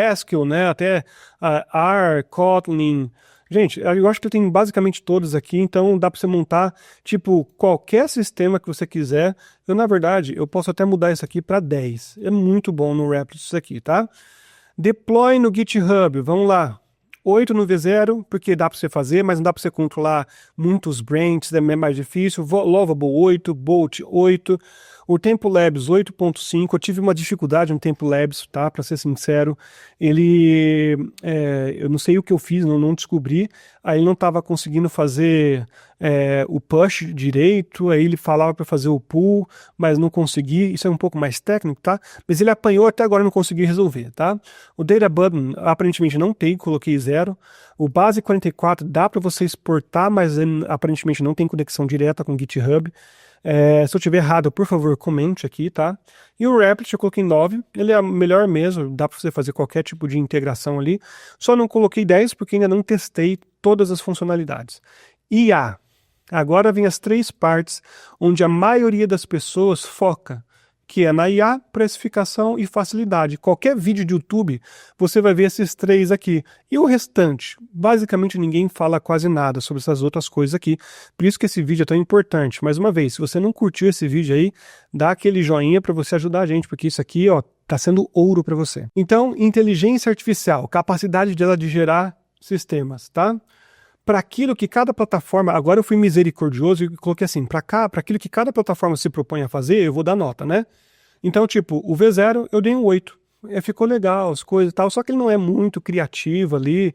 Haskell, né? Até R, Kotlin. Gente, eu acho que tem basicamente todos aqui, então dá para você montar, tipo, qualquer sistema que você quiser. Eu, na verdade, eu posso até mudar isso aqui para 10. É muito bom no Replit isso aqui, tá? Deploy no GitHub, vamos lá. 8 no V0, porque dá para você fazer, mas não dá para você controlar muitos branches, é mais difícil. Lovable 8, Bolt 8. O TempoLabs 8.5, eu tive uma dificuldade no TempoLabs, tá? Para ser sincero, ele, eu não sei o que eu fiz, não descobri, aí ele não estava conseguindo fazer o push direito, aí ele falava para fazer o pull, mas não consegui, isso é um pouco mais técnico, tá? Mas ele apanhou até agora, não consegui resolver, tá? O Data Button aparentemente não tem, coloquei 0. O Base 44 dá para você exportar, mas aparentemente não tem conexão direta com o GitHub. Se eu tiver errado, por favor, comente aqui, tá? E o Replit eu coloquei 9, ele é melhor mesmo, dá para você fazer qualquer tipo de integração ali. Só não coloquei 10 porque ainda não testei todas as funcionalidades. IA. Agora vem as 3 partes onde a maioria das pessoas foca, que é na IA, precificação e facilidade. Qualquer vídeo de YouTube, você vai ver esses 3 aqui. E o restante? Basicamente ninguém fala quase nada sobre essas outras coisas aqui. Por isso que esse vídeo é tão importante. Mais uma vez, se você não curtiu esse vídeo aí, dá aquele joinha para você ajudar a gente, porque isso aqui, ó, tá sendo ouro para você. Então, inteligência artificial, capacidade dela de gerar sistemas, tá? Para aquilo que cada plataforma, agora eu fui misericordioso e coloquei assim, para aquilo que cada plataforma se propõe a fazer, eu vou dar nota, né? Então, tipo, o V0 eu dei um 8. Ficou legal, as coisas e tal, só que ele não é muito criativo ali,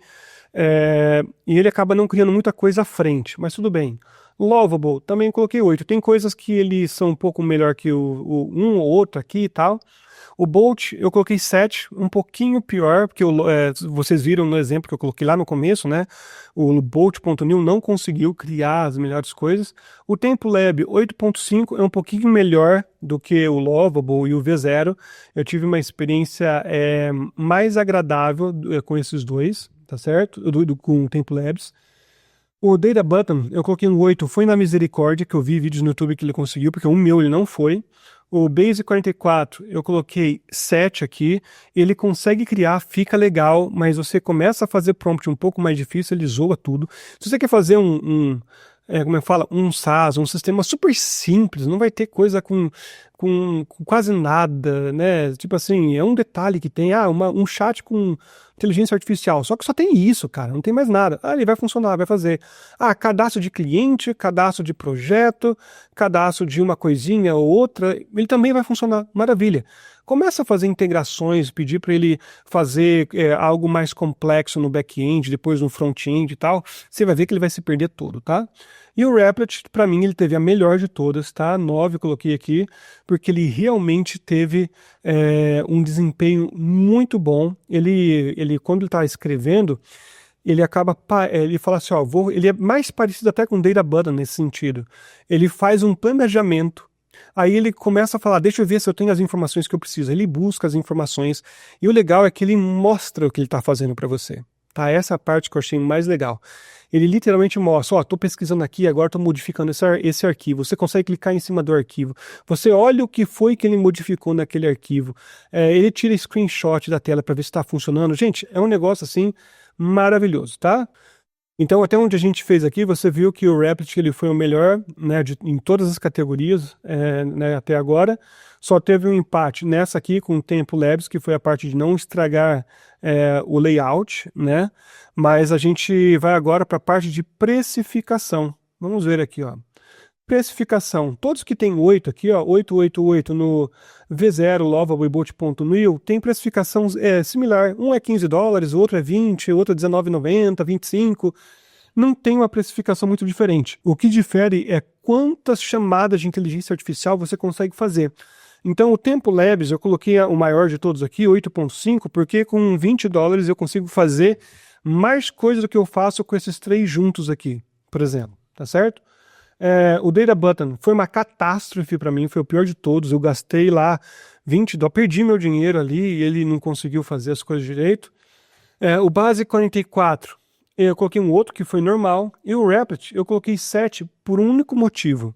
e ele acaba não criando muita coisa à frente, mas tudo bem. Lovable, também coloquei 8. Tem coisas que eles são um pouco melhor que um ou outro aqui e tal. O Bolt eu coloquei 7, um pouquinho pior, porque vocês viram no exemplo que eu coloquei lá no começo, né? O Bolt.new não conseguiu criar as melhores coisas. O TempoLab 8.5 é um pouquinho melhor do que o Lovable e o V0. Eu tive uma experiência mais agradável com esses dois, tá certo? Com o TempoLabs. O Data Button eu coloquei um 8, foi na misericórdia, que eu vi vídeos no YouTube que ele conseguiu, porque o meu ele não foi. O Base 44 eu coloquei 7 aqui, ele consegue criar, fica legal, mas você começa a fazer prompt um pouco mais difícil, ele zoa tudo. Se você quer fazer como é que fala? Um SaaS, um sistema super simples, não vai ter coisa com quase nada, né? Tipo assim, é um detalhe que tem, um chat com inteligência artificial, só que só tem isso, cara, não tem mais nada. Ele vai funcionar, vai fazer. Cadastro de cliente, cadastro de projeto, cadastro de uma coisinha ou outra, ele também vai funcionar, maravilha. Começa a fazer integrações, pedir para ele fazer algo mais complexo no back-end, depois no front-end e tal, você vai ver que ele vai se perder todo, tá? E o Replit, para mim, ele teve a melhor de todas, tá? 9 eu coloquei aqui, porque ele realmente teve um desempenho muito bom. Ele quando ele está escrevendo, ele fala assim, ele é mais parecido até com Data Button nesse sentido. Ele faz um planejamento, aí ele começa a falar, deixa eu ver se eu tenho as informações que eu preciso. Ele busca as informações, e o legal é que ele mostra o que ele está fazendo para você. Tá? Essa é a parte que eu achei mais legal. Ele literalmente mostra, estou pesquisando aqui, agora estou modificando esse arquivo. Você consegue clicar em cima do arquivo. Você olha o que foi que ele modificou naquele arquivo. Ele tira screenshot da tela para ver se está funcionando. Gente, é um negócio assim maravilhoso, tá? Então, até onde a gente fez aqui, você viu que o Replit ele foi o melhor, né, em todas as categorias, né, até agora. Só teve um empate nessa aqui com o TempoLabs, que foi a parte de não estragar o layout, né? Mas a gente vai agora para a parte de precificação. Vamos ver aqui, ó. Precificação. Todos que tem 8 aqui, ó, 888 no V0, Lovable e Bolt.new, tem precificação similar. Um é $15, o outro é 20, o outro é R$19,90, 25. Não tem uma precificação muito diferente. O que difere é quantas chamadas de inteligência artificial você consegue fazer. Então o Tempo Labs eu coloquei o maior de todos aqui, 8.5, porque com $20 eu consigo fazer mais coisas do que eu faço com esses três juntos aqui, por exemplo, tá certo? O Data Button foi uma catástrofe para mim, foi o pior de todos. Eu gastei lá $20, perdi meu dinheiro ali e ele não conseguiu fazer as coisas direito. O Base 44, eu coloquei um outro que foi normal. E o Replit, eu coloquei 7 por um único motivo,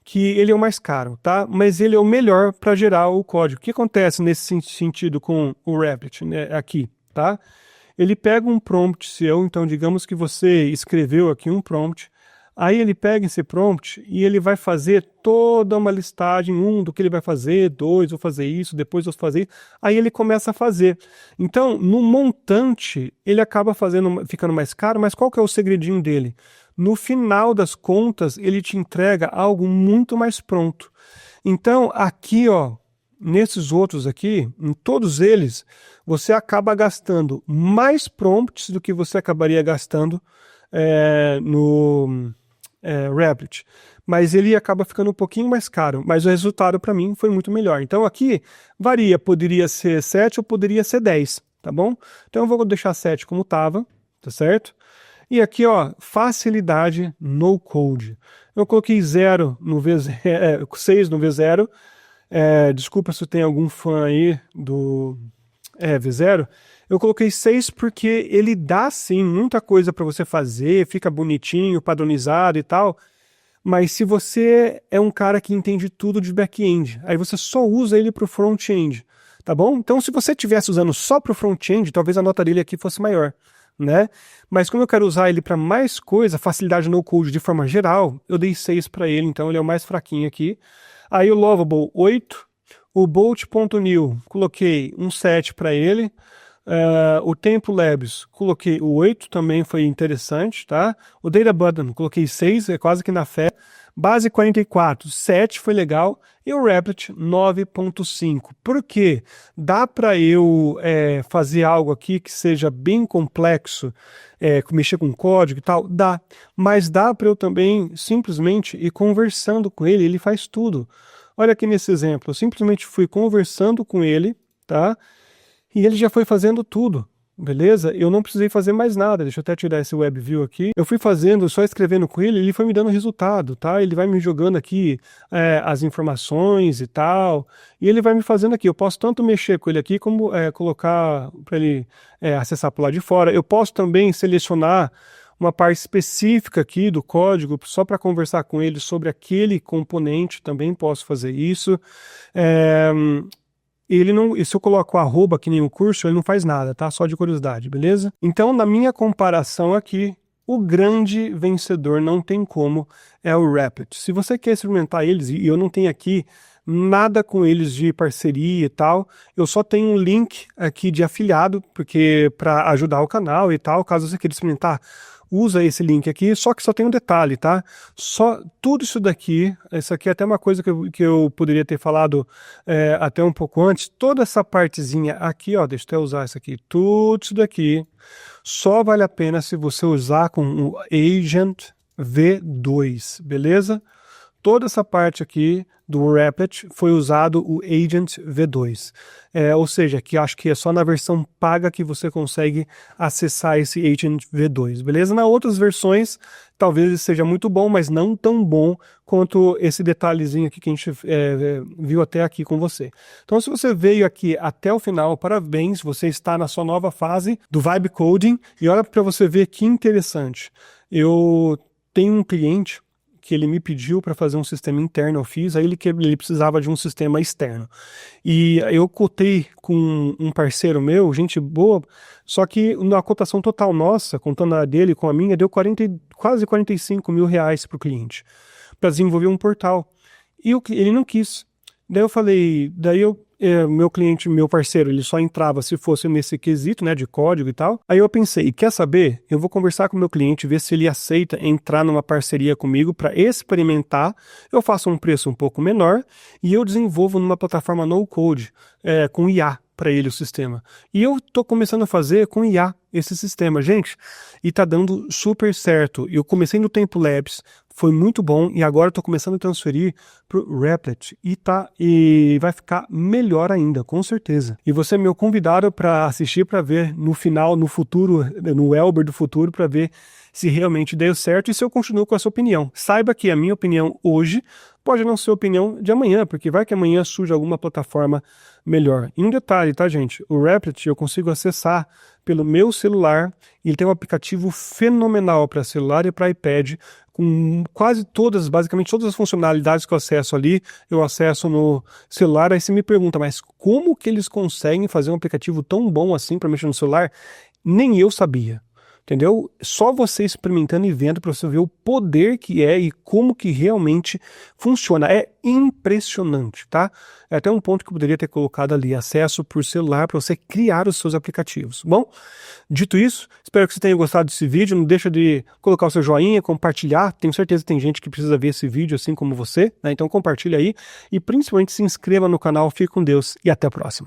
que ele é o mais caro, tá? Mas ele é o melhor para gerar o código. O que acontece nesse sentido com o Replit, né, aqui, tá? Ele pega um prompt seu, então digamos que você escreveu aqui um prompt, aí ele pega esse prompt e ele vai fazer toda uma listagem, do que ele vai fazer, 2, vou fazer isso, depois vou fazer isso, aí ele começa a fazer. Então, no montante, ele acaba ficando mais caro, mas qual que é o segredinho dele? No final das contas, ele te entrega algo muito mais pronto. Então, aqui, ó, nesses outros aqui, em todos eles, você acaba gastando mais prompts do que você acabaria gastando no Replit. Mas ele acaba ficando um pouquinho mais caro, mas o resultado para mim foi muito melhor. Então aqui varia, poderia ser 7 ou poderia ser 10, tá bom? Então eu vou deixar 7 como estava, tá certo? E aqui, ó, facilidade no code. Eu coloquei 0 no V0, 6 no V0. Desculpa se tem algum fã aí do V0. Eu coloquei 6 porque ele dá, sim, muita coisa para você fazer, fica bonitinho, padronizado e tal. Mas se você é um cara que entende tudo de back-end, aí você só usa ele para o front-end, tá bom? Então, se você estivesse usando só para o front-end, talvez a nota dele aqui fosse maior, né? Mas como eu quero usar ele para mais coisa, facilidade no code de forma geral, eu dei 6 para ele, então ele é o mais fraquinho aqui. Aí o Lovable, 8. O Bolt.new, coloquei um 7 para ele. O Tempo Labs, coloquei o 8, também foi interessante, tá? O Data Button, coloquei 6, é quase que na fé. Base 44, 7 foi legal. E o Replit, 9.5. Por quê? Dá para eu fazer algo aqui que seja bem complexo, mexer com código e tal? Dá. Mas dá para eu também simplesmente ir conversando com ele, ele faz tudo. Olha aqui nesse exemplo, eu simplesmente fui conversando com ele, tá? E ele já foi fazendo tudo, beleza? Eu não precisei fazer mais nada, deixa eu até tirar esse web view aqui. Eu fui fazendo, só escrevendo com ele foi me dando resultado, tá? Ele vai me jogando aqui as informações e tal, e ele vai me fazendo aqui. Eu posso tanto mexer com ele aqui, como colocar para ele acessar por lá de fora. Eu posso também selecionar uma parte específica aqui do código, só para conversar com ele sobre aquele componente, também posso fazer isso. Ele não, e se eu coloco o arroba que nem o curso, ele não faz nada, tá? Só de curiosidade, beleza? Então, na minha comparação aqui, o grande vencedor não tem como é o Replit. Se você quer experimentar eles, e eu não tenho aqui nada com eles de parceria e tal, eu só tenho um link aqui de afiliado, porque para ajudar o canal e tal, caso você queira experimentar, usa esse link aqui, só que só tem um detalhe, tá? Só tudo isso daqui, isso aqui é até uma coisa que eu poderia ter falado até um pouco antes, toda essa partezinha aqui, ó, deixa eu até usar isso aqui, tudo isso daqui só vale a pena se você usar com o Agent V2, beleza? Toda essa parte aqui do Replit foi usado o Agent V2, ou seja, que acho que é só na versão paga que você consegue acessar esse Agent V2, beleza? Nas outras versões, talvez ele seja muito bom, mas não tão bom quanto esse detalhezinho aqui que a gente viu até aqui com você. Então, se você veio aqui até o final, parabéns, você está na sua nova fase do Vibe Coding, e olha para você ver que interessante. Eu tenho um cliente que ele me pediu para fazer um sistema interno, eu fiz, aí ele precisava de um sistema externo. E eu cotei com um parceiro meu, gente boa, só que na cotação total nossa, contando a dele com a minha, deu quase 45 mil reais para o cliente, para desenvolver um portal. E ele não quis. Daí eu falei, meu cliente, meu parceiro, ele só entrava se fosse nesse quesito, né, de código e tal. Aí eu pensei, quer saber? Eu vou conversar com o meu cliente, ver se ele aceita entrar numa parceria comigo para experimentar. Eu faço um preço um pouco menor e eu desenvolvo numa plataforma no code, com IA para ele o sistema. E eu tô começando a fazer com IA esse sistema, gente, e tá dando super certo. Eu comecei no Tempo Labs, foi muito bom e agora eu estou começando a transferir para o Replit e vai ficar melhor ainda, com certeza. E você é meu convidado para assistir, para ver no final, no futuro, no Elber do futuro, para ver se realmente deu certo e se eu continuo com essa opinião. Saiba que a minha opinião hoje pode não ser a opinião de amanhã, porque vai que amanhã surge alguma plataforma melhor. E um detalhe, tá, gente? O Replit eu consigo acessar pelo meu celular e ele tem um aplicativo fenomenal para celular e para iPad, com quase todas, basicamente todas as funcionalidades que eu acesso ali, eu acesso no celular. Aí você me pergunta, mas como que eles conseguem fazer um aplicativo tão bom assim para mexer no celular? Nem eu sabia. Entendeu? Só você experimentando e vendo para você ver o poder que é e como que realmente funciona. É impressionante, tá? É até um ponto que eu poderia ter colocado ali, acesso por celular para você criar os seus aplicativos. Bom, dito isso, espero que você tenha gostado desse vídeo. Não deixa de colocar o seu joinha, compartilhar. Tenho certeza que tem gente que precisa ver esse vídeo assim como você, né? Então compartilha aí e principalmente se inscreva no canal. Fique com Deus e até a próxima.